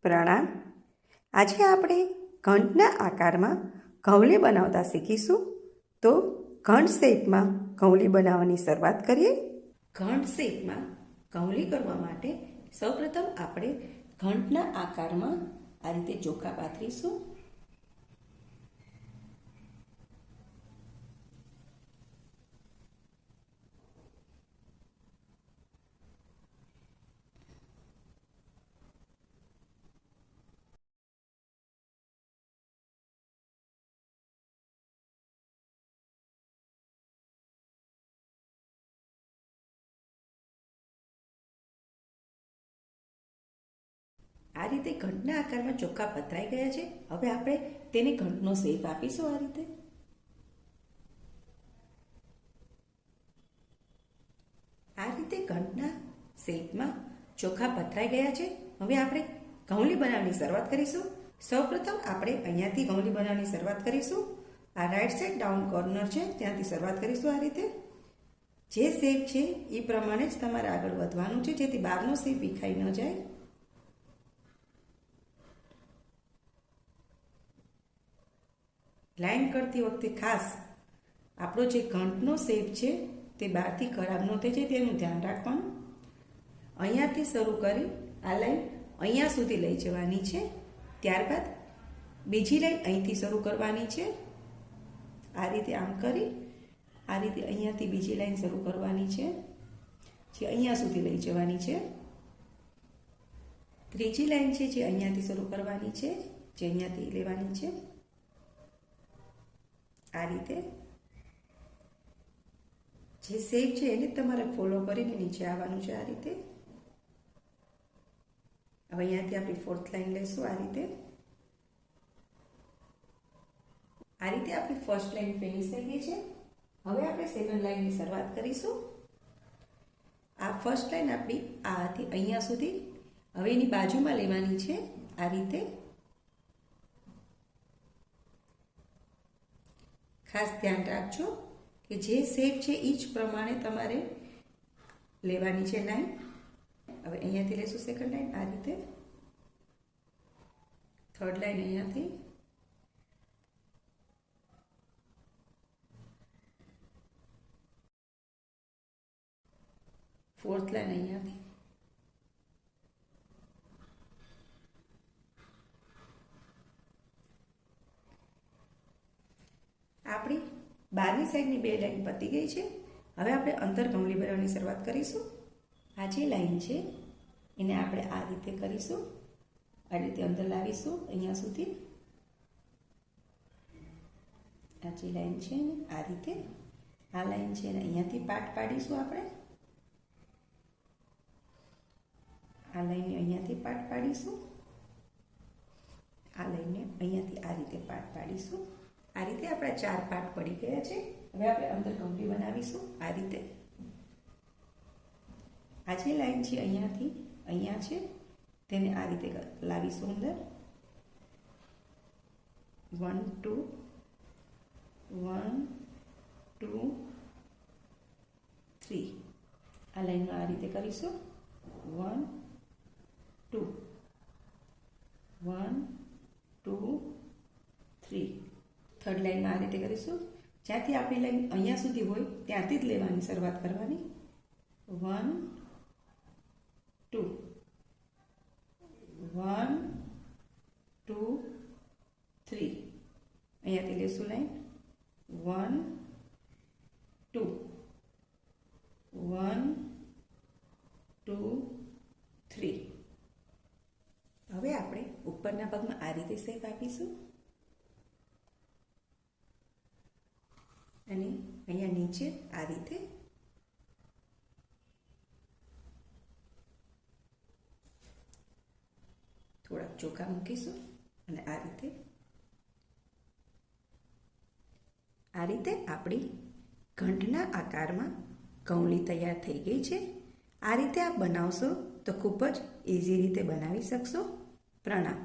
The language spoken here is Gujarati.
પ્રણામ. આજે આપણે ઘંટના આકારમાં ઘઉંલી બનાવતા શીખીશું. તો ઘંટ શેપમાં ઘઉંલી બનાવવાની શરૂઆત કરીએ. ઘંટ શેપમાં ઘઉંલી કરવા માટે સૌપ્રથમ આપણે ઘંટના આકારમાં આ રીતે ચોખા પાથરીશું. આ રીતે ઘંટના આકારમાં ચોખ્ખા પથરાઈ ગયા છે. હવે આપણે તેને ઘંટનો શેપ આપીશું. આ રીતે ઘંટના શેપમાં ચોખ્ખા પથરાઈ ગયા છે. હવે આપણે ઘઉંલી બનાવવાની શરૂઆત કરીશું. સૌપ્રથમ આપણે અહીંયાથી ઘઉંલી બનાવવાની શરૂઆત કરીશું. આ રાઈટ સાઈડ ડાઉન કોર્નર છે ત્યાંથી શરૂઆત કરીશું. આ રીતે જે શેપ છે એ પ્રમાણે જ તમારે આગળ વધવાનું છે, જેથી બહારનો શેપ વિખાઈ ન જાય. લાઈન કરતી વખતે ખાસ આપણો જે ઘંટનો શેપ છે તે બહારથી ખરાબ ન થઈ જાય તેનું ધ્યાન રાખવાનું. અહીંયાથી શરૂ કરી આ લાઈન અહીંયા સુધી લઈ જવાની છે. ત્યારબાદ બીજી લાઈન અહીંથી શરૂ કરવાની છે. આ રીતે આમ કરી આ રીતે અહીંયાથી બીજી લાઈન શરૂ કરવાની છે, જે અહીંયા સુધી લઈ જવાની છે. ત્રીજી લાઈન છે જે અહીંયાથી શરૂ કરવાની છે, જે અહીંયાથી લેવાની છે. આ રીતે જે શેપ છે એને તમારે ફોલો કરીને નીચે આવવાનું છે. આ રીતે હવે અહીંયાથી આપણી ફોર્થ લાઈન લઈશું. આ રીતે આપણી ફર્સ્ટ લાઈન ફિનિશ થઈ ગઈ છે. હવે આપણે સેકન્ડ લાઈનની શરૂઆત કરીશું. આ ફર્સ્ટ લાઈન આપણી આ હતી અહીંયા સુધી. હવે એની બાજુમાં લેવાની છે. આ રીતે ખાસ ધ્યાન રાખજો કે જે શેપ છે એ જ પ્રમાણે તમારે લેવાની છે લાઈન. હવે અહીંયાથી લેશું સેકન્ડ લાઈન. આ રીતે થર્ડ લાઈન અહીંયાથી, ફોર્થ લાઈન અહીંયાથી, આપણી બહારની સાઈડની બે લાઈન પતી ગઈ છે. હવે આપણે અંતર ઘઉંલી બનાવવાની શરૂઆત કરીશું. આ જે લાઈન છે એને આપણે આ રીતે કરીશું. આ રીતે અંદર લાવીશું અહીંયા સુધી. આ જે લાઈન છે ને આ રીતે આ લાઈન છે ને અહીંયાથી પાર્ટ પાડીશું. આપણે આ લાઈનને અહીંયાથી પાર્ટ પાડીશું. આ લાઈનને અહીંયાથી આ રીતે પાર્ટ પાડીશું. આ રીતે આપણા 4 પાર્ટ પડી ગયા છે. હવે આપણે અંદર ઘઉંલી બનાવીશું. આ રીતે આ જે લાઈન છે અહીંયાથી અહીંયા છે તેને આ રીતે લાવીશું અંદર. 1 2 1 2 3 આ લાઈનમાં આ રીતે કરીશું. 1 2 1 2 3 થર્ડ લાઈનમાં આ રીતે કરીશું. જ્યાંથી આપણી લાઈન અહીંયા સુધી હોય ત્યાંથી જ લેવાની શરૂઆત કરવાની. 1 2 1 2 3 અહીંયાથી લેશું લાઈન. 1 2 1 2 3. હવે આપણે ઉપરના ભાગમાં આ રીતે શેપ આપીશું અને અહીંયા નીચે આ રીતે થોડાક ચોખા મૂકીશું અને આ રીતે આપણી ઘંટના આકારમાં ઘઉંલી તૈયાર થઈ ગઈ છે. આ રીતે આપ બનાવશો તો ખૂબ જ ઇઝી રીતે બનાવી શકશો. પ્રણામ.